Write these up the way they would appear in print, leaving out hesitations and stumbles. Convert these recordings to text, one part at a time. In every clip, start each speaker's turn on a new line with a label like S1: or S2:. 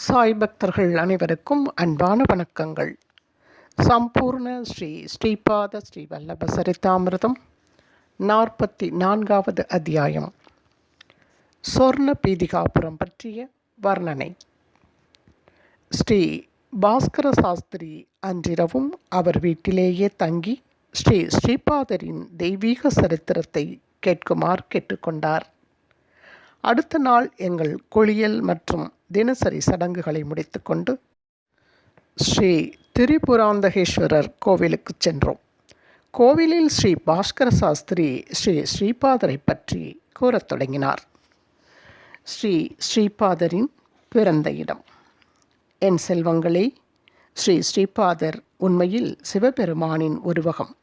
S1: சாய் பக்தர்கள் அனைவருக்கும் அன்பான வணக்கங்கள். சம்பூர்ண ஸ்ரீ ஸ்ரீபாத ஸ்ரீ வல்லப சரிதாமிர்தம் 44வது அத்தியாயம். சொர்ண பீதிகாபுரம் பற்றிய வர்ணனை. ஸ்ரீ பாஸ்கர சாஸ்திரி அன்றிரவும் அவர் வீட்டிலேயே தங்கி ஸ்ரீ ஸ்ரீபாதரின் தெய்வீக சரித்திரத்தை கேட்குமாறு கேட்டுக்கொண்டார். அடுத்த நாள் எங்கள் குளியல் மற்றும் தினசரி சடங்குகளை முடித்துக்கொண்டு ஸ்ரீ திரிபுராந்தகேஸ்வரர் கோவிலுக்கு சென்றோம். கோவிலில் ஸ்ரீ பாஸ்கர சாஸ்திரி ஸ்ரீ ஸ்ரீபாதரை பற்றி கூறத் தொடங்கினார். ஸ்ரீ ஸ்ரீபாதரின் பிறந்த இடம். என் செல்வங்களே, ஸ்ரீ ஸ்ரீபாதர் உண்மையில் சிவபெருமானின் உருவகம்.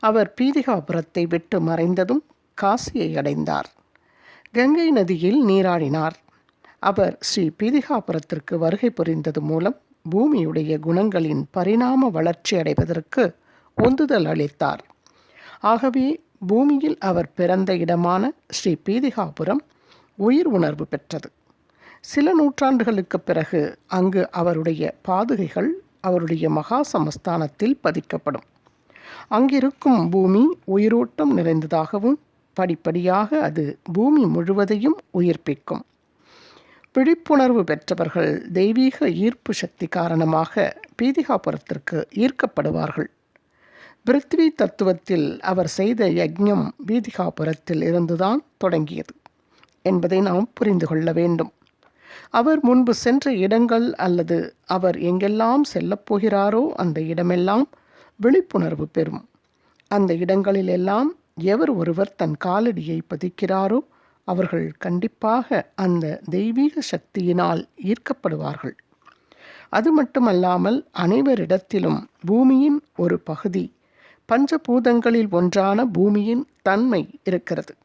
S1: அவர் பீதிகாபுரத்தை விட்டு மறைந்ததும் காசியை அடைந்தார். கங்கை நதியில் நீராடினார். அவர் ஸ்ரீ பீதிகாபுரத்திற்கு வருகை புரிந்தது மூலம் பூமியுடைய குணங்களின் பரிணாம வளர்ச்சி அடைவதற்கு உந்துதல் அளித்தார். ஆகவே பூமியில் அவர் பிறந்த இடமான ஸ்ரீ பீதிகாபுரம் உயிர் உணர்வு பெற்றது. சில நூற்றாண்டுகளுக்கு பிறகு அங்கு அவருடைய பாதுகைகள் அவருடைய மகா சமஸ்தானத்தில் பதிக்கப்படும். அங்கிருக்கும் பூமி உயிரோட்டம் நிறைந்ததாகவும் படிப்படியாக அது பூமி முழுவதையும் உயிர்ப்பிக்கும். விழிப்புணர்வு பெற்றவர்கள் தெய்வீக ஈர்ப்பு சக்தி காரணமாக பீதிகாபுரத்திற்கு ஈர்க்கப்படுவார்கள். பிருத்வி தத்துவத்தில் அவர் செய்த யஜ்ஞம் பீதிகாபுரத்தில் இருந்துதான் தொடங்கியது என்பதை நாம் புரிந்து கொள்ள வேண்டும். அவர் முன்பு சென்ற இடங்கள் அல்லது அவர் எங்கெல்லாம் செல்லப்போகிறாரோ அந்த இடமெல்லாம் விழிப்புணர்வு பெறும். அந்த இடங்களிலெல்லாம் எவர் ஒருவர் தன் காலடியை பதிக்கிறாரோ அவர்கள் கண்டிப்பாக அந்த தெய்வீக சக்தியினால் ஈர்க்கப்படுவார்கள். அது மட்டுமல்லாமல் அனைவரிடத்திலும் பூமியின் ஒரு பகுதி, பஞ்சபூதங்களில் ஒன்றான பூமியின் தன்மை இருக்கிறது.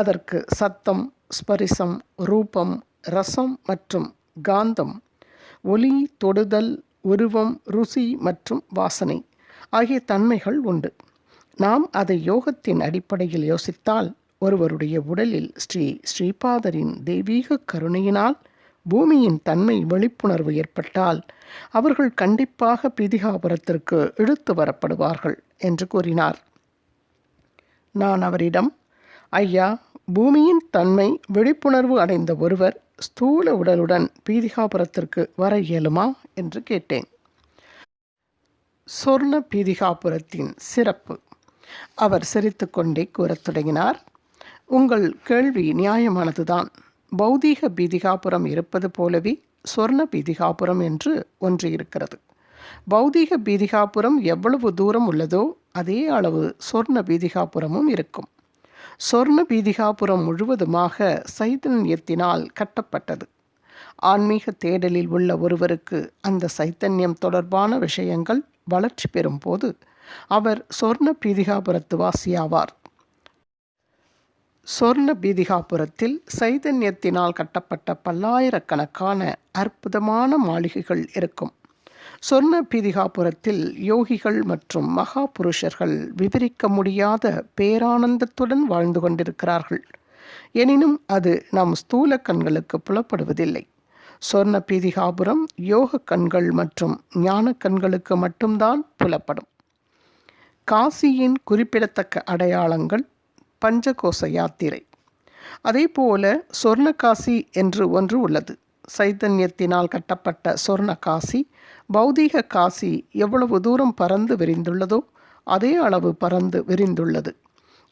S1: அதற்கு சத்தம், ஸ்பரிசம், ரூபம், ரசம் மற்றும் காந்தம், ஒலி, தொடுதல், உருவம், ருசி மற்றும் வாசனை ஆகிய தன்மைகள் உண்டு. நாம் அதை யோகத்தின் அடிப்படையில் யோசித்தால் ஒருவருடைய உடலில் ஸ்ரீ ஸ்ரீபாதரின் தெய்வீக கருணையினால் பூமியின் தன்மை விழிப்புணர்வு ஏற்பட்டால் அவர்கள் கண்டிப்பாக பீதிகாபுரத்திற்கு இழுத்து வரப்படுவார்கள் என்று கூறினார். நான் அவரிடம், ஐயா, பூமியின் தன்மை விழிப்புணர்வு அடைந்த ஒருவர் ஸ்தூல உடலுடன் பீதிகாபுரத்திற்கு வர இயலுமா என்று கேட்டேன். சொர்ண பீதிகாபுரத்தின் சிறப்பு. அவர் சிரித்துக்கொண்டே கூறத் தொடங்கினார். உங்கள் கேள்வி நியாயமானதுதான். பௌதீக பீதிகாபுரம் இருப்பது போலவே சொர்ண பீதிகாபுரம் என்று ஒன்று இருக்கிறது. பௌதீக பீதிகாபுரம் எவ்வளவு தூரம் உள்ளதோ அதே அளவு சொர்ண பீதிகாபுரமும் இருக்கும். சொர்ண பீதிகாபுரம் முழுவதுமாக சைதன்யத்தினால் கட்டப்பட்டது. ஆன்மீக தேடலில் உள்ள ஒருவருக்கு அந்த சைத்தன்யம் தொடர்பான விஷயங்கள் வளர்ச்சி பெறும் போது அவர் சொர்ண பீதிகாபுரத்து வாசியாவார். சொர்ண பீதிகாபுரத்தில் சைதன்யத்தினால் கட்டப்பட்ட பல்லாயிரக்கணக்கான அற்புதமான மாளிகைகள் இருக்கும். சொர்ண பீதிகாபுரத்தில் யோகிகள் மற்றும் மகா புருஷர்கள் விவரிக்க முடியாத பேரானந்தத்துடன் வாழ்ந்து கொண்டிருக்கிறார்கள். எனினும் அது நம் ஸ்தூல கண்களுக்கு புலப்படுவதில்லை. சொர்ண பீதிகாபுரம் யோக கண்கள் மற்றும் ஞான கண்களுக்கு மட்டும்தான் புலப்படும். காசியின் குறிப்பிடத்தக்க அடையாளங்கள் பஞ்சகோச யாத்திரை. அதே போல சொர்ணகாசி என்று ஒன்று உள்ளது. சைத்தன்யத்தினால் கட்டப்பட்ட சொர்ணகாசி பௌதீக காசி எவ்வளவு தூரம் பறந்து விரிந்துள்ளதோ அதே அளவு பறந்து விரிந்துள்ளது.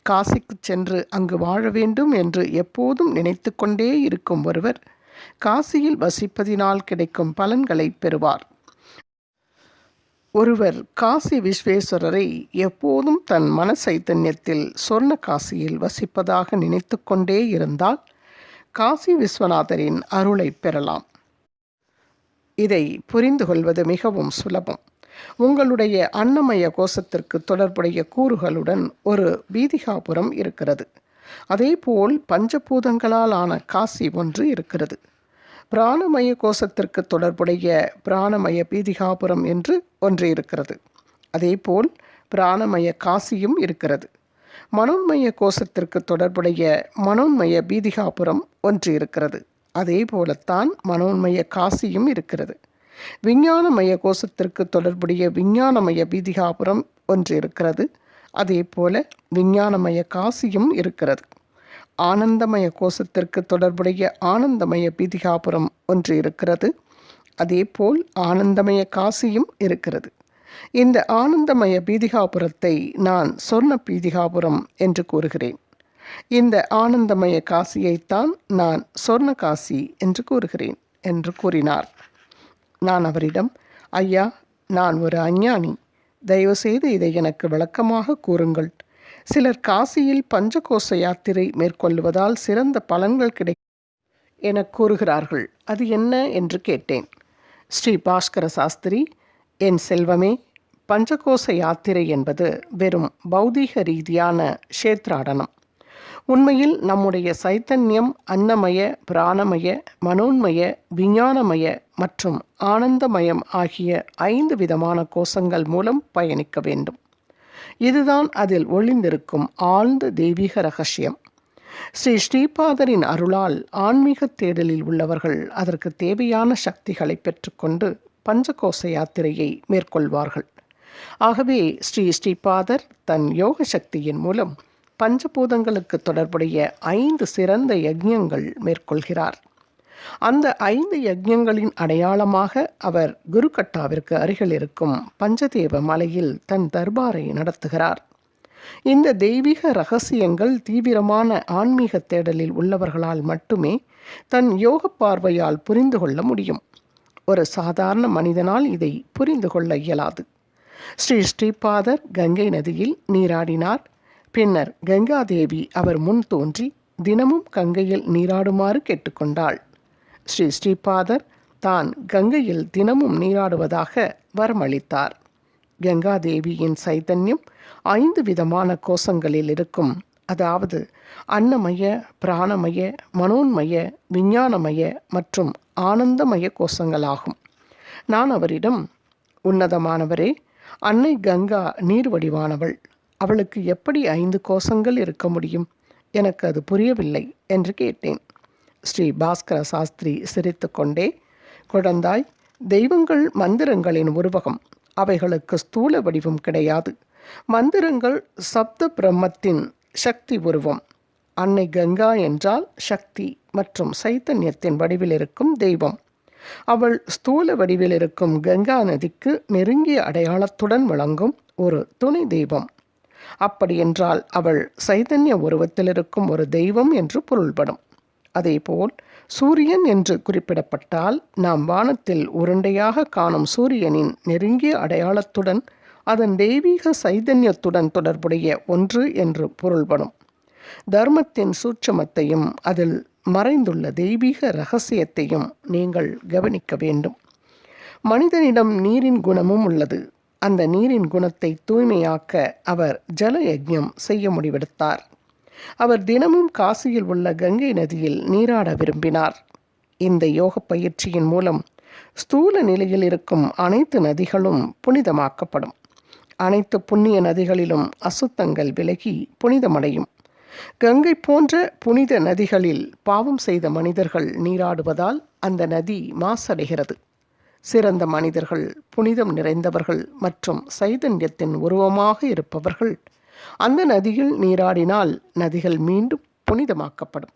S1: காசிக்கு சென்று அங்கு வாழ வேண்டும் என்று எப்போதும் நினைத்து கொண்டே இருக்கும் ஒருவர் காசியில் வசிப்பதினால் கிடைக்கும் பலன்களை பெறுவார். ஒருவர் காசி விஸ்வேஸ்வரரை எப்போதும் தன் மன சைத்தன்யத்தில் சொர்ண காசியில் வசிப்பதாக நினைத்து கொண்டே இருந்தால் காசி விஸ்வநாதரின் அருளை பெறலாம். இதை புரிந்து கொள்வது மிகவும் சுலபம். உங்களுடைய அன்னமய கோஷத்திற்கு தொடர்புடைய கூறுகளுடன் ஒரு பீதிகாபுரம் இருக்கிறது. அதேபோல் பஞ்சபூதங்களால் ஆன காசி ஒன்று இருக்கிறது. பிராணமய கோஷத்திற்கு தொடர்புடைய பிராணமய பீதிகாபுரம் என்று ஒன்று இருக்கிறது. அதேபோல் பிராணமய காசியும் இருக்கிறது. மனோன்மய கோஷத்திற்கு தொடர்புடைய மனோன்மய பீதிகாபுரம் ஒன்று இருக்கிறது. அதே போலத்தான் மனோன்மய காசியும் இருக்கிறது. விஞ்ஞானமய கோஷத்திற்கு தொடர்புடைய விஞ்ஞானமய பீதிகாபுரம் ஒன்று இருக்கிறது. அதே போல விஞ்ஞானமய காசியும் இருக்கிறது. ஆனந்தமய கோஷத்திற்கு தொடர்புடைய ஆனந்தமய பீதிகாபுரம் ஒன்று இருக்கிறது. அதேபோல் ஆனந்தமய காசியும் இருக்கிறது. இந்த ஆனந்தமய பீதிகாபுரத்தை நான் சொர்ண பீதிகாபுரம் என்று கூறுகிறேன். இந்த ஆனந்தமய காசியைத்தான் நான் சொர்ண காசி என்று கூறுகிறேன் என்று கூறினார். நான் அவரிடம், ஐயா, நான் ஒரு அஞ்ஞானி, தயவுசெய்து இதை எனக்கு விளக்கமாக கூறுங்கள். சிலர் காசியில் பஞ்சகோச யாத்திரை மேற்கொள்வதால் சிறந்த பலன்கள் கிடைக்கும் என கூறுகிறார்கள். அது என்ன என்று கேட்டேன். ஸ்ரீ பாஸ்கர சாஸ்திரி, என் செல்வமே, பஞ்சகோச யாத்திரை என்பது வெறும் பௌதீக ரீதியான க்ஷேத்ராடனம். உண்மையில் நம்முடைய சைத்தன்யம் அன்னமய, பிராணமய, மனோன்மய, விஞ்ஞானமய மற்றும் ஆனந்தமயம் ஆகிய 5 விதமான கோஷங்கள் மூலம் பயணிக்க வேண்டும். இதுதான் அதில் ஒளிந்திருக்கும் ஆழ்ந்த தெய்வீக ரகசியம். ஸ்ரீ ஸ்ரீபாதரின் அருளால் ஆன்மீக தேடலில் உள்ளவர்கள் அதற்கு தேவையான சக்திகளை பெற்றுக்கொண்டு பஞ்சகோச யாத்திரையை மேற்கொள்வார்கள். ஆகவே ஸ்ரீபாதர் தன் யோக சக்தியின் மூலம் பஞ்சபூதங்களுக்கு தொடர்புடைய 5 சிறந்த யஜ்ஞங்கள் மேற்கொள்கிறார். அந்த 5 யஜ்ஞங்களின் அடையாளமாக அவர் குருக்கட்டாவிற்கு அருகில் இருக்கும் பஞ்சதேவ மலையில் தன் தர்பாரை நடத்துகிறார். இந்த தெய்வீக இரகசியங்கள் தீவிரமான ஆன்மீக தேடலில் உள்ளவர்களால் மட்டுமே தன் யோக பார்வையால் புரிந்து கொள்ள முடியும். ஒரு சாதாரண மனிதனால் இதை புரிந்து கொள்ள இயலாது. ஸ்ரீபாதர் கங்கை நதியில் நீராடினார். பின்னர் கங்காதேவி அவர் முன் தோன்றி தினமும் கங்கையில் நீராடுமாறு கேட்டுக்கொண்டாள். ஸ்ரீபாதர் தான் கங்கையில் தினமும் நீராடுவதாக வரமளித்தார். கங்காதேவியின் சைதன்யம் 5 விதமான கோஷங்களில் இருக்கும், அதாவது அன்னமய, பிராணமய, மனோன்மய, விஞ்ஞானமய மற்றும் ஆனந்தமய கோஷங்களாகும். நான் அவரிடம், உன்னதமானவரே, அன்னை கங்கா நீர் வடிவானவள், அவளுக்கு எப்படி 5 கோஷங்கள் இருக்க முடியும்? எனக்கு அது புரியவில்லை என்று கேட்டேன். ஸ்ரீ பாஸ்கர சாஸ்திரி சிரித்து கொண்டே, குழந்தாய், தெய்வங்கள் மந்திரங்களின் உருவகம், அவைகளுக்கு ஸ்தூல வடிவம் கிடையாது. மந்திரங்கள் சப்த பிரம்மத்தின் சக்தி உருவம். அன்னை கங்கா என்றால் சக்தி மற்றும் சைத்தன்யத்தின் வடிவில் இருக்கும் தெய்வம். அவள் ஸ்தூல வடிவில் இருக்கும் கங்கா நதிக்கு நெருங்கிய அடையாளத்துடன் விளங்கும் ஒரு துணை தெய்வம். அப்படியென்றால் அவள் சைதன்ய உருவத்தில் இருக்கும் ஒரு தெய்வம் என்று பொருள்படும். அதேபோல் சூரியன் என்று குறிப்பிடப்பட்டால் நாம் வானத்தில் உருண்டையாக காணும் சூரியனின் நெருங்கிய அடையாளத்துடன் அதன் தெய்வீக சைதன்யத்துடன் தொடர்புடைய ஒன்று என்று பொருள்படும். தர்மத்தின் சூட்சமத்தையும் அதில் மறைந்துள்ள தெய்வீக இரகசியத்தையும் நீங்கள் கவனிக்க வேண்டும். மனிதனிடம் நீரின் குணமும் உள்ளது. அந்த நீரின் குணத்தை தூய்மையாக்க அவர் ஜல யஜ்ஞம் செய்ய முடிவெடுத்தார். அவர் தினமும் காசியில் உள்ள கங்கை நதியில் நீராட விரும்பினார். இந்த யோக பயிற்சியின் மூலம் ஸ்தூல நிலையில் இருக்கும் அனைத்து நதிகளும் புனிதமாக்கப்படும். அனைத்து புண்ணிய நதிகளிலும் அசுத்தங்கள் விலகி புனிதமடையும். கங்கை போன்ற புனித நதிகளில் பாவம் செய்த மனிதர்கள் நீராடுவதால் அந்த நதி மாசடைகிறது. சிறந்த மனிதர்கள், புனிதம் நிறைந்தவர்கள் மற்றும் சைதன்யத்தின் உருவமாக இருப்பவர்கள் அந்த நதியில் நீராடினால் நதிகள் மீண்டும் புனிதமாக்கப்படும்.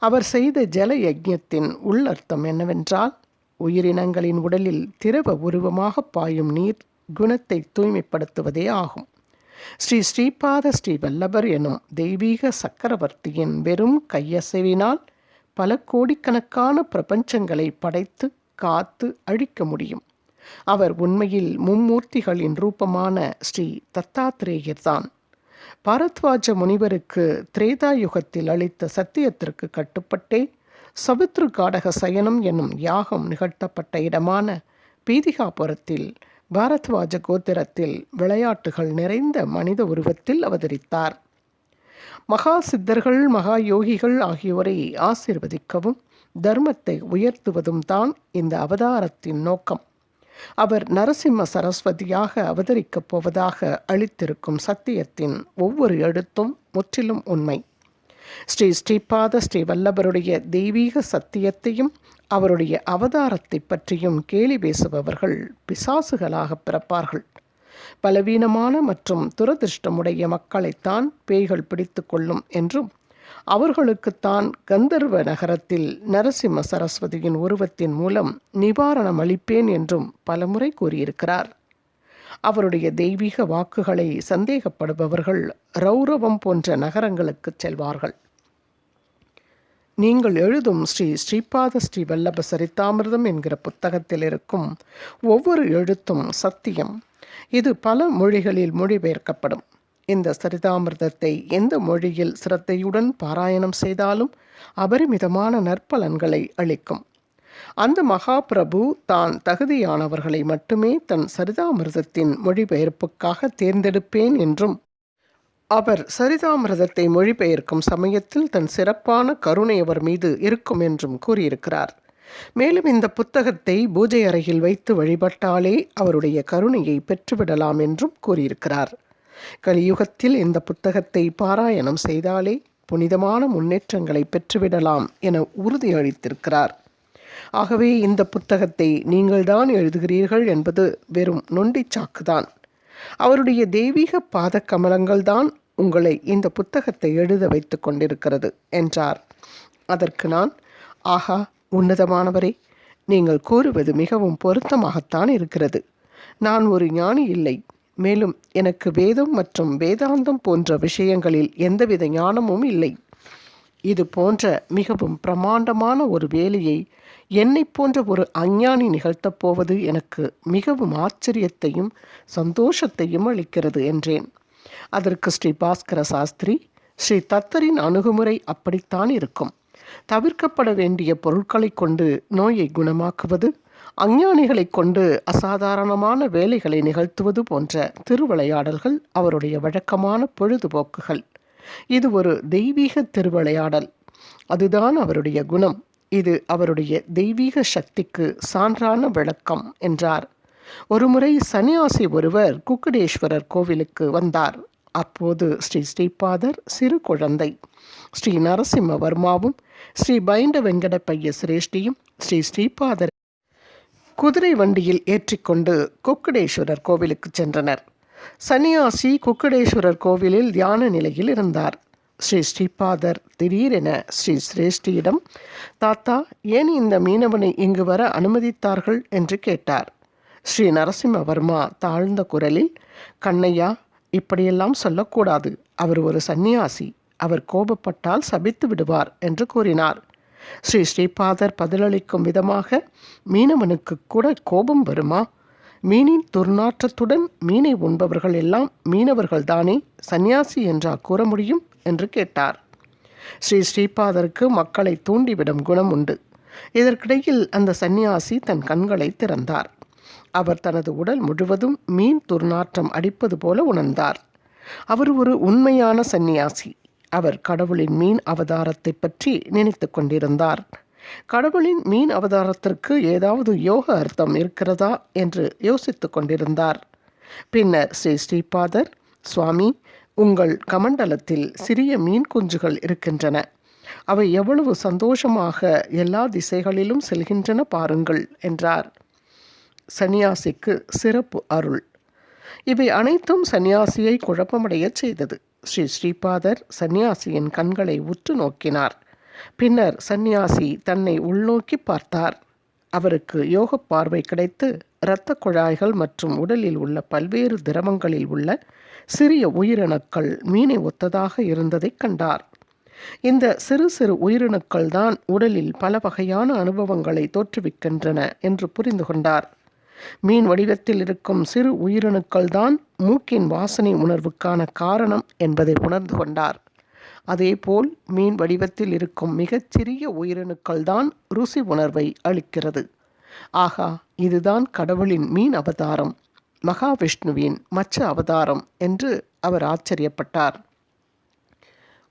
S1: அவர் செய்த ஜல யஜ்ஞத்தின் உள்ளர்த்தம் என்னவென்றால், உயிரினங்களின் உடலில் திரவ உருவமாக பாயும் நீர் குணத்தை தூய்மைப்படுத்துவதே ஆகும். ஸ்ரீபாத ஸ்ரீவல்லபர் எனும் தெய்வீக சக்கரவர்த்தியின் வெறும் கையசைவினால் பல கோடிக்கணக்கான பிரபஞ்சங்களை படைத்து காத்து அழிக்க முடியும். அவர் உண்மையில் மும்மூர்த்திகளின் ரூபமான ஸ்ரீ தத்தாத்ரேயர்தான். பாரத்வாஜ முனிவருக்கு திரேதா யுகத்தில் அளித்த சத்தியத்திற்கு கட்டுப்பட்டே சவித்ரு காடக சயனம் என்னும் யாகம் நிகழ்த்தப்பட்ட இடமான பீதிகாபுரத்தில் பாரத்வாஜ கோத்திரத்தில் விளையாட்டுகள் நிறைந்த மனித உருவத்தில் அவதரித்தார். மகா சித்தர்கள், மகா யோகிகள் ஆகியோரை ஆசீர்வதிக்கவும் தர்மத்தை உயர்த்துவதும் தான் இந்த அவதாரத்தின் நோக்கம். அவர் நரசிம்ம சரஸ்வதியாக அவதரிக்கப் போவதாக அளித்திருக்கும் சத்தியத்தின் ஒவ்வொரு எழுத்தும் முற்றிலும் உண்மை. ஸ்ரீ ஸ்ரீபாத ஸ்ரீ வல்லபருடைய தெய்வீக சத்தியத்தையும் அவருடைய அவதாரத்தை பற்றியும் கேலி பேசுபவர்கள் பிசாசுகளாக பிறப்பார்கள். பலவீனமான மற்றும் துரதிருஷ்டமுடைய மக்களைத்தான் பேய்கள் பிடித்து கொள்ளும் என்றும், அவர்களுக்குத்தான் கந்தர்வ நகரத்தில் நரசிம்ம சரஸ்வதியின் உருவத்தின் மூலம் நிவாரணம் அளிப்பேன் என்றும் பலமுறை கூறியிருக்கிறார். அவருடைய தெய்வீக வாக்குகளை சந்தேகப்படுபவர்கள் ரௌரவம் போன்ற நகரங்களுக்கு செல்வார்கள். நீங்கள் எழுதும் ஸ்ரீ ஸ்ரீபாத ஸ்ரீ வல்லப சரிதாமிர்தம் என்கிற புத்தகத்தில் இருக்கும் ஒவ்வொரு எழுத்தும் சத்தியம். இது பல மொழிகளில் மொழிபெயர்க்கப்படும். இந்த சரிதாமிர்தத்தை எந்த மொழியில் சிரத்தையுடன் பாராயணம் செய்தாலும் அபரிமிதமான நற்பலன்களை அளிக்கும். அந்த மகாபிரபு தான் தகுதியானவர்களை மட்டுமே தன் சரிதாமிர்தத்தின் மொழிபெயர்ப்புக்காக தேர்ந்தெடுப்பேன் என்றும், அவர் சரிதாமிர்தத்தை மொழிபெயர்க்கும் சமயத்தில் தன் சிறப்பான கருணை அவர் மீது இருக்கும் என்றும் கூறியிருக்கிறார். மேலும் இந்த புத்தகத்தை பூஜை அறையில் வைத்து வழிபட்டாலே அவருடைய கருணையை பெற்றுவிடலாம் என்றும் கூறியிருக்கிறார். கலியுகத்தில் இந்த புத்தகத்தை பாராயணம் செய்தாலே புனிதமான முன்னேற்றங்களை பெற்றுவிடலாம் என உறுதியளித்திருக்கிறார். ஆகவே இந்த புத்தகத்தை நீங்கள்தான் எழுதுகிறீர்கள் என்பது வெறும் நொண்டிச்சாக்குதான். அவருடைய தெய்வீக பாத கமலங்கள்தான் உங்களை இந்த புத்தகத்தை எழுத வைத்து கொண்டிருக்கிறது என்றார். அதற்கு நான், ஆஹா உன்னதமானவரே, நீங்கள் கூறுவது மிகவும் பொருத்தமாகத்தான் இருக்கிறது. நான் ஒரு ஞானி இல்லை. மேலும் எனக்கு வேதம் மற்றும் வேதாந்தம் போன்ற விஷயங்களில் எந்தவித ஞானமும் இல்லை. இது போன்ற மிகவும் பிரமாண்டமான ஒரு வேலையை என்னை போன்ற ஒரு அஞ்ஞானி நிகழ்த்தப் போவது எனக்கு மிகவும் ஆச்சரியத்தையும் சந்தோஷத்தையும் அளிக்கிறது என்றேன். அதற்கு ஸ்ரீ பாஸ்கர சாஸ்திரி, ஸ்ரீ தத்தரின் அணுகுமுறை அப்படித்தான் இருக்கும். தவிர்க்கப்பட வேண்டிய பொருட்களை கொண்டு நோயை குணமாக்குவது, அஞ்ஞானிகளை கொண்டு அசாதாரணமான வேலைகளை நிகழ்த்துவது போன்ற திருவிளையாடல்கள் அவருடைய வழக்கமான பொழுதுபோக்குகள். இது ஒரு தெய்வீக திருவிளையாடல். அதுதான் அவருடைய குணம். இது அவருடைய தெய்வீக சக்திக்கு சான்றான விளக்கம் என்றார். ஒருமுறை சன்னியாசி ஒருவர் குக்குடேஸ்வரர் கோவிலுக்கு வந்தார். அப்போது ஸ்ரீ ஸ்ரீபாதர் சிறு குழந்தை, ஸ்ரீ நரசிம்மவர்மாவும் ஸ்ரீ பைண்ட வெங்கடப்பைய சிரேஷ்டியும் ஸ்ரீ ஸ்ரீபாதர் குதிரை வண்டியில் ஏற்றிக்கொண்டு குக்குடேஸ்வரர் கோவிலுக்கு சென்றனர். சன்னியாசி குக்குடேஸ்வரர் கோவிலில் தியான நிலையில் இருந்தார். ஸ்ரீ ஸ்ரீபாதர் திடீரென ஸ்ரீ சிரேஷ்டியிடம், தாத்தா, ஏன் இந்த மீனவனை இங்கு வர அனுமதித்தார்கள் என்று கேட்டார். ஸ்ரீ நரசிம்மவர்மா தாழ்ந்த குரலில், கண்ணையா, இப்படியெல்லாம் சொல்லக்கூடாது. அவர் ஒரு சந்நியாசி. அவர் கோபப்பட்டால் சபித்து விடுவார் என்று கூறினார். ஸ்ரீ ஸ்ரீபாதர் பதிலளிக்கும் விதமாக, மீனவனுக்கு கூட கோபம் வருமா? மீனின் துர்நாற்றத்துடன் மீனை உண்பவர்கள் எல்லாம் மீனவர்கள் தானே, சந்நியாசி என்றா கூற முடியும் என்று கேட்டார். ஸ்ரீ ஸ்ரீபாதருக்கு மக்களை தூண்டிவிடும் குணம் உண்டு. இதற்கிடையில் அந்த சந்நியாசி தன் கண்களை திறந்தார். அவர் தனது உடல் முழுவதும் மீன் துர்நாற்றம் அடிப்பது போல உணர்ந்தார். அவர் ஒரு உண்மையான சந்நியாசி. அவர் கடவுளின் மீன் அவதாரத்தை பற்றி நினைத்து கொண்டிருந்தார். கடவுளின் மீன் அவதாரத்திற்கு ஏதாவது யோக அர்த்தம் இருக்கிறதா என்று யோசித்து கொண்டிருந்தார். பின்னர் ஸ்ரீ ஸ்ரீபாதர், சுவாமி, உங்கள் கமண்டலத்தில் சிறிய மீன் குஞ்சுகள் இருக்கின்றன. அவை எவ்வளவு சந்தோஷமாக எல்லா திசைகளிலும் செல்கின்றன பாருங்கள் என்றார். சந்நியாசிக்கு சிறப்பு அருள். இவை அனைத்தும் சந்நியாசியை குழப்பமடைய செய்தது. ஸ்ரீ ஸ்ரீபாதர் சந்நியாசியின் கண்களை உற்று நோக்கினார். பின்னர் சந்நியாசி தன்னை உள்நோக்கி பார்த்தார். அவருக்கு யோக பார்வை கிடைத்து இரத்த குழாய்கள் மற்றும் உடலில் உள்ள பல்வேறு திரவங்களில் உள்ள சிறிய உயிரணுக்கள் மீனை ஒத்ததாக இருந்ததைக் கண்டார். இந்த சிறு சிறு உயிரணுக்கள் தான் உடலில் பல வகையான அனுபவங்களை தோற்றுவிக்கின்றன என்று புரிந்து கொண்டார். மீன் வடிவத்தில் இருக்கும் சிறு உயிரணுக்கள் தான் மூக்கின் வாசனை உணர்வுக்கான காரணம் என்பதை உணர்ந்து கொண்டார். அதேபோல் மீன் வடிவத்தில் இருக்கும் மிகச்சிறிய உயிரணுக்கள் தான் ருசி உணர்வை அளிக்கிறது. ஆகா, இதுதான் கடவுளின் மீன் அவதாரம், மகாவிஷ்ணுவின் மச்ச அவதாரம் என்று அவர் ஆச்சரியப்பட்டார்.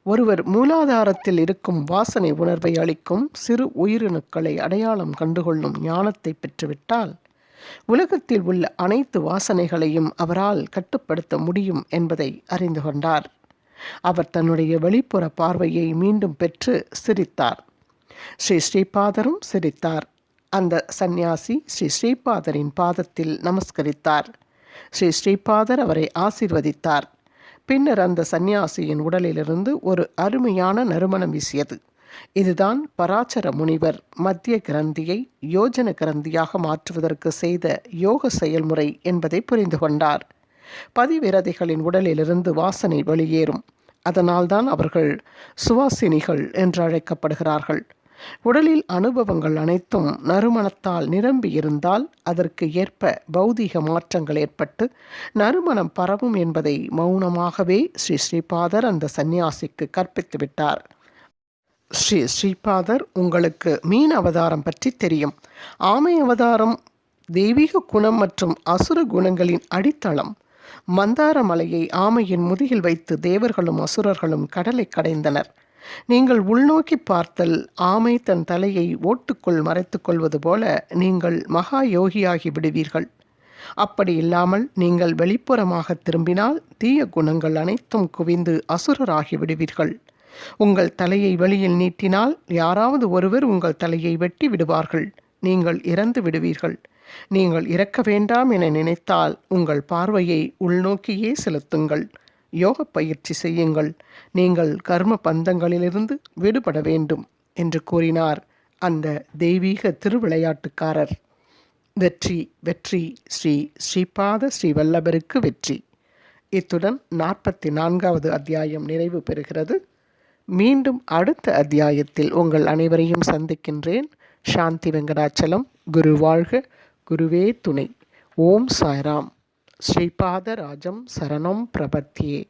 S1: ஒருவர் மூலாதாரத்தில் இருக்கும் வாசனை உணர்வை அளிக்கும் சிறு உயிரணுக்களை அடையாளம் கண்டுகொள்ளும் ஞானத்தை பெற்றுவிட்டால் உலகத்தில் உள்ள அனைத்து வாசனைகளையும் அவரால் கட்டுப்படுத்த முடியும் என்பதை அறிந்து கொண்டார். அவர் தன்னுடைய வெளிப்புற பார்வையை மீண்டும் பெற்று சிரித்தார். ஸ்ரீ ஸ்ரீபாதரும் சிரித்தார். அந்த சந்நியாசி ஸ்ரீ ஸ்ரீபாதரின் பாதத்தில் நமஸ்கரித்தார். ஸ்ரீ ஸ்ரீபாதர் அவரை ஆசீர்வதித்தார். பின்னர் அந்த சந்நியாசியின் உடலிலிருந்து ஒரு அருமையான நறுமணம் வீசியது. இதுதான் பராசர முனிவர் மத்திய கிரந்தியை யோஜன கிரந்தியாக மாற்றுவதற்கு செய்த யோக செயல்முறை என்பதை புரிந்து கொண்டார். பதிவிரதைகளின் உடலிலிருந்து வாசனை வெளியேறும். அதனால்தான் அவர்கள் சுவாசினிகள் என்று அழைக்கப்படுகிறார்கள். உடலில் அனுபவங்கள் அனைத்தும் நறுமணத்தால் நிரம்பி இருந்தால் அதற்கு ஏற்ப பௌதீக மாற்றங்கள் ஏற்பட்டு நறுமணம் பரவும் என்பதை மௌனமாகவே ஸ்ரீ ஸ்ரீபாதர் அந்த சந்நியாசிக்கு கற்பித்து விட்டார். ஸ்ரீ ஸ்ரீபாதர், உங்களுக்கு மீன் அவதாரம் பற்றி தெரியும். ஆமை அவதாரம் தெய்வீக குணம் மற்றும் அசுர குணங்களின் அடித்தளம். மந்தார மலையை ஆமையின் முதுகில் வைத்து தேவர்களும் அசுரர்களும் கடலை கடைந்தனர். நீங்கள் உள்நோக்கி பார்த்தல் ஆமை தன் தலையை ஓட்டுக்குள் மறைத்துக் கொள்வது போல நீங்கள் மகா யோகியாகி விடுவீர்கள். அப்படி இல்லாமல் நீங்கள் வெளிப்புறமாக திரும்பினால் தீய குணங்கள் அனைத்தும் குவிந்து அசுரராகி விடுவீர்கள். உங்கள் தலையை வெளியில் நீட்டினால் யாராவது ஒருவர் உங்கள் தலையை வெட்டி விடுவார்கள். நீங்கள் இறந்து விடுவீர்கள். நீங்கள் இறக்க வேண்டாம் என நினைத்தால் உங்கள் பார்வையை உள்நோக்கியே செலுத்துங்கள். யோக பயிற்சி செய்யுங்கள். நீங்கள் கர்ம பந்தங்களிலிருந்து விடுபட வேண்டும் என்று கூறினார் அந்த தெய்வீக திருவிளையாட்டுக்காரர். வெற்றி வெற்றி. ஸ்ரீ ஸ்ரீபாத ஸ்ரீ வல்லபருக்கு வெற்றி. இத்துடன் 44வது அத்தியாயம் நிறைவு பெறுகிறது. மீண்டும் அடுத்த அத்தியாயத்தில் உங்கள் அனைவரையும் சந்திக்கின்றேன். சாந்தி வெங்கடாச்சலம். குரு வாழ்க, குருவே துணை. ஓம் சாய்ராம். ஸ்ரீபாதராஜம் சரணம் பிரபத்தியே.